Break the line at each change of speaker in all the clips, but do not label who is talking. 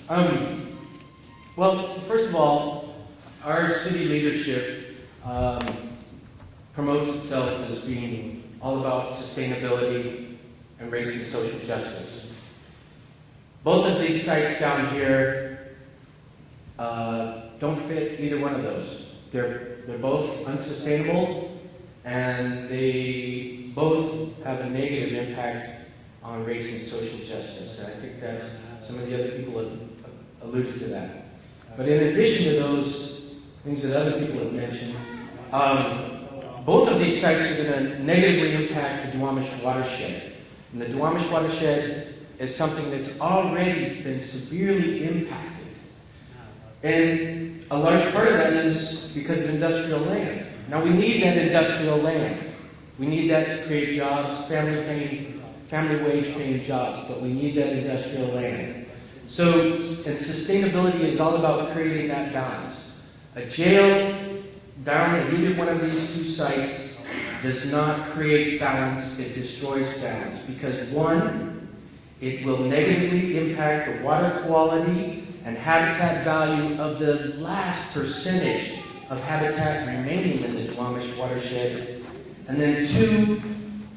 Well, first of all, our city leadership promotes itself as being all about sustainability and race and social justice. Both of these sites down here don't fit either one of those. They're both unsustainable, and they both have a negative impact on race and social justice. And I think that's some of the other people have alluded to that. But in addition to those things that other people have mentioned, both of these sites are going to negatively impact the Duwamish watershed. And the Duwamish watershed is something that's already been severely impacted. And a large part of that is because of industrial land. Now, we need that industrial land. We need that to create jobs, family wage paying jobs, but we need that industrial land. So, and sustainability is all about creating that balance. A jail down at either one of these two sites does not create balance, it destroys balance. Because one, it will negatively impact the water quality and habitat value of the last percentage of habitat remaining in the Duwamish watershed. And then two,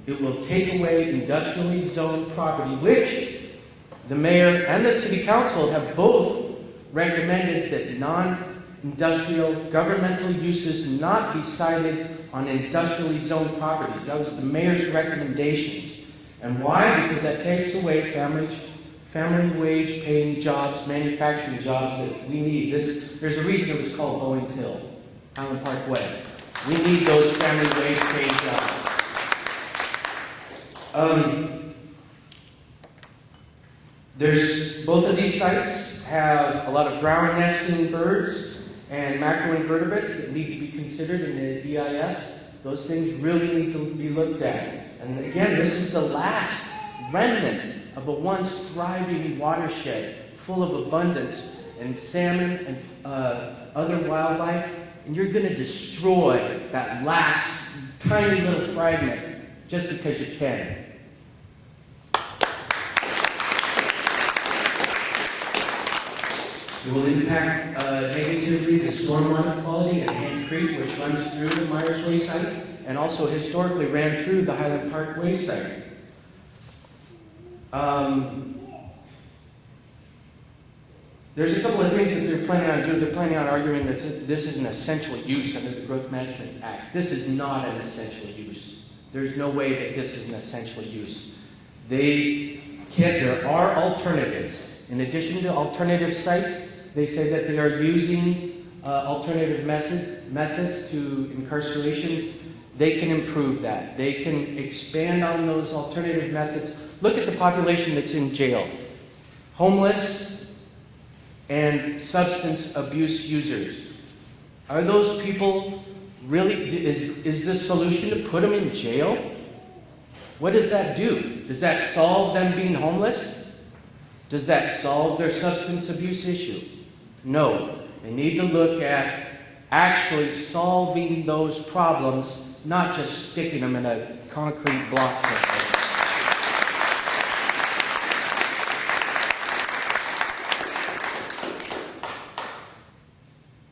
it will take away industrially zoned property, which the mayor and the city council have both recommended that non-industrial governmental uses not be cited on industrially zoned properties. That was the mayor's recommendations. And why? Because that takes away family wage paying jobs, manufacturing jobs that we need. There's a reason it was called Bowings Hill, Highland Park Way. We need those family wage paying jobs. Both of these sites have a lot of ground nesting birds and macroinvertebrates that need to be considered in the EIS. Those things really need to be looked at. And again, this is the last remnant of a once thriving watershed full of abundance and salmon and other wildlife. And you're going to destroy that last tiny little fragment just because you can. It will impact negatively the stormwater quality at Hand Creek, which runs through the Myers Way site, and also historically ran through the Highland Park Way site. There's a couple of things that they're planning on doing. They're planning on arguing that this is an essential use under the Growth Management Act. This is not an essential use. There's no way that this is an essential use. There are alternatives. In addition to alternative sites, they say that they are using alternative methods to incarceration. They can improve that. They can expand on those alternative methods. Look at the population that's in jail. Homeless and substance abuse users. Are those people really, is the solution to put them in jail? What does that do? Does that solve them being homeless? Does that solve their substance abuse issue? No. They need to look at actually solving those problems, not just sticking them in a concrete block system.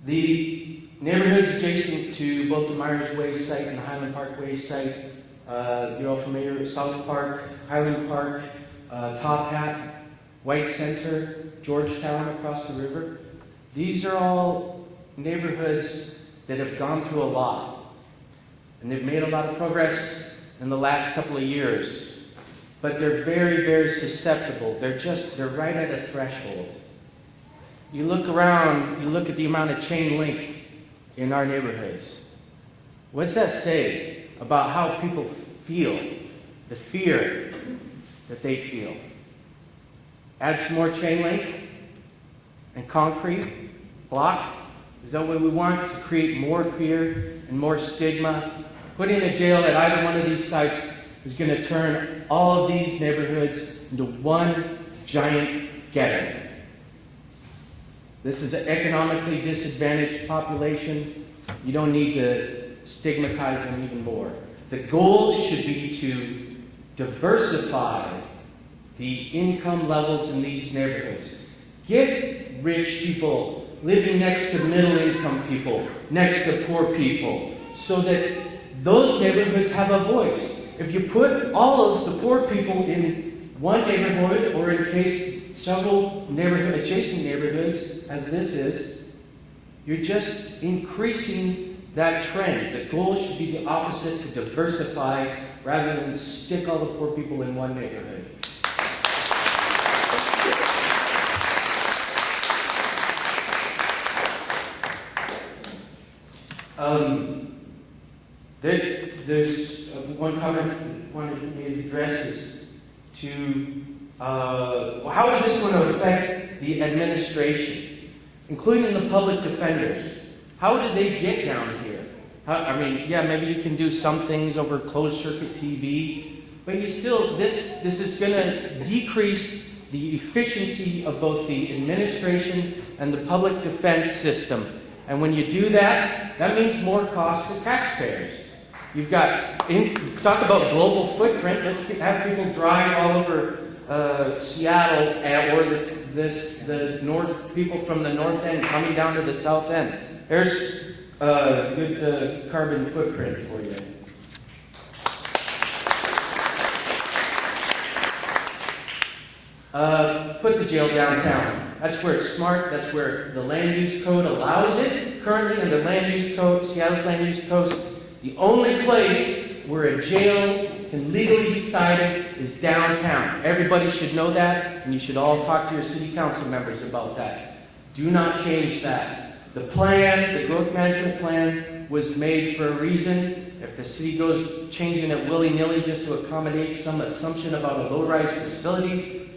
The neighborhoods adjacent to both the Myers Way site and the Highland Park Way site, you're all familiar with South Park, Highland Park, Top Hat, White Center, Georgetown across the river. These are all neighborhoods that have gone through a lot. And they've made a lot of progress in the last couple of years. But they're very, very susceptible. They're right at a threshold. You look around, you look at the amount of chain link in our neighborhoods. What's that say about how people feel, the fear that they feel? Add some more chain link and concrete block. Is that what we want? To create more fear and more stigma? Putting a jail at either one of these sites is going to turn all of these neighborhoods into one giant ghetto. This is an economically disadvantaged population. You don't need to stigmatize them even more. The goal should be to diversify the income levels in these neighborhoods. Get rich people living next to middle-income people, next to poor people, so that those neighborhoods have a voice. If you put all of the poor people in one neighborhood, or in case several adjacent neighborhoods, as this is, you're just increasing that trend. The goal should be the opposite, to diversify rather than stick all the poor people in one neighborhood. There's one comment I wanted me to address is to how is this going to affect the administration, including the public defenders? How did they get down here? Maybe you can do some things over closed-circuit TV, but you still, this is going to decrease the efficiency of both the administration and the public defense system. And when you do that, that means more cost for taxpayers. You've got, talk about global footprint, let's have people drive all over Seattle, or the north, people from the north end coming down to the south end. There's a good carbon footprint for you. Put the jail downtown. That's where it's smart. That's where the land use code allows it. Currently, under land use code, Seattle's land use code, the only place where a jail can legally be cited is downtown. Everybody should know that, and you should all talk to your city council members about that. Do not change that. The plan, the growth management plan, was made for a reason. If the city goes changing it willy-nilly just to accommodate some assumption about a low-rise facility,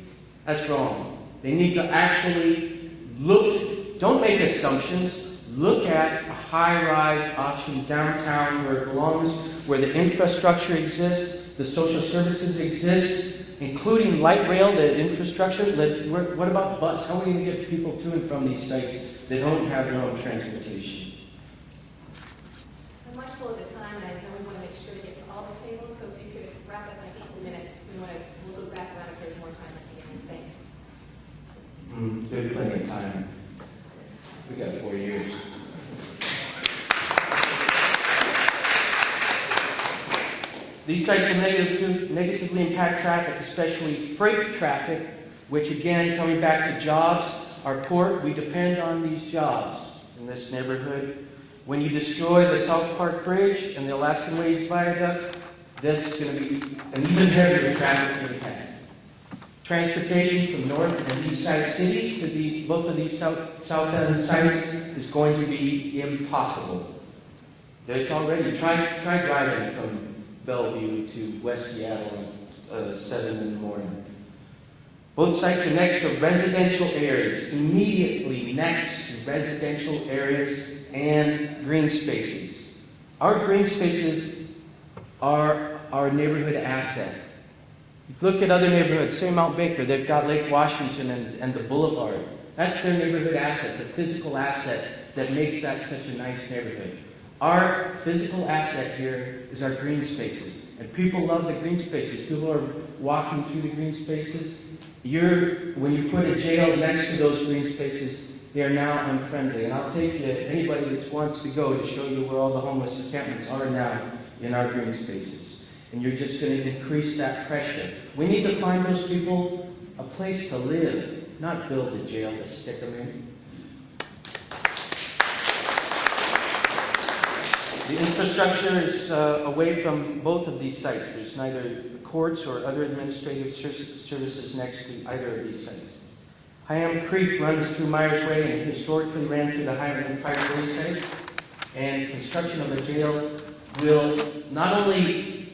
that's wrong. They need to actually look, don't make assumptions, look at a high-rise option downtown where it belongs, where the infrastructure exists, the social services exist, including light rail, the infrastructure. What about bus? How are we going to get people to and from these sites that don't have their own transportation?
I'm mindful of the time, and I know we want to make sure to get to all the tables, so if you could wrap up in 8 minutes, we'll look back around if there's more time at the end. Thanks.
There's plenty of time. We got 4 years. These sites will negatively impact traffic, especially freight traffic, which again, coming back to jobs, our port, we depend on these jobs in this neighborhood. When you destroy the South Park Bridge and the Alaskan Way Viaduct, that's going to be an even heavier traffic impact. Transportation from north and east side cities to both of these south end sites is going to be impossible. There's already, try driving from Bellevue to West Seattle at 7 in the morning. Both sites are next to residential areas, immediately next to residential areas and green spaces. Our green spaces are our neighborhood asset. Look at other neighborhoods, say Mount Baker, they've got Lake Washington and the Boulevard. That's their neighborhood asset, the physical asset that makes that such a nice neighborhood. Our physical asset here is our green spaces. And people love the green spaces. People are walking through the green spaces. When you put a jail next to those green spaces, they are now unfriendly. And I'll take you, anybody that wants to go, to show you where all the homeless encampments are now in our green spaces. And you're just going to increase that pressure. We need to find those people a place to live, not build a jail to stick them in. The infrastructure is away from both of these sites. There's neither courts or other administrative services next to either of these sites. Hyam Creek runs through Myers Way and historically ran through the Highland Fireway site. And construction of the jail will not only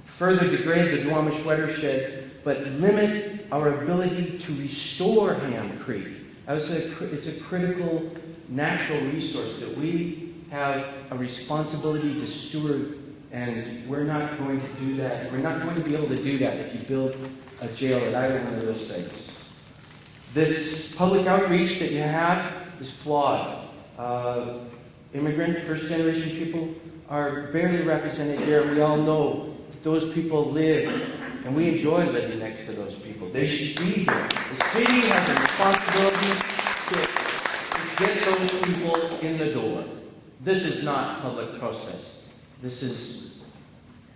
further degrade the Duwamish watershed, but limit our ability to restore Hyam Creek. It's a critical natural resource that we have a responsibility to steward, and we're not going to do that. We're not going to be able to do that if you build a jail at either one of those sites. This public outreach that you have is flawed. Immigrant, first-generation people are barely represented here. We all know that those people live and we enjoy living next to those people. They should be here. The city has a responsibility to get those people in the door. This is not public process. This is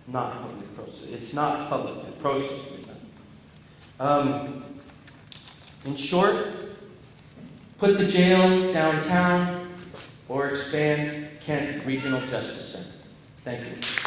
not public process. It's not public process. In short, put the jail downtown or expand Kent Regional Justice Center. Thank you.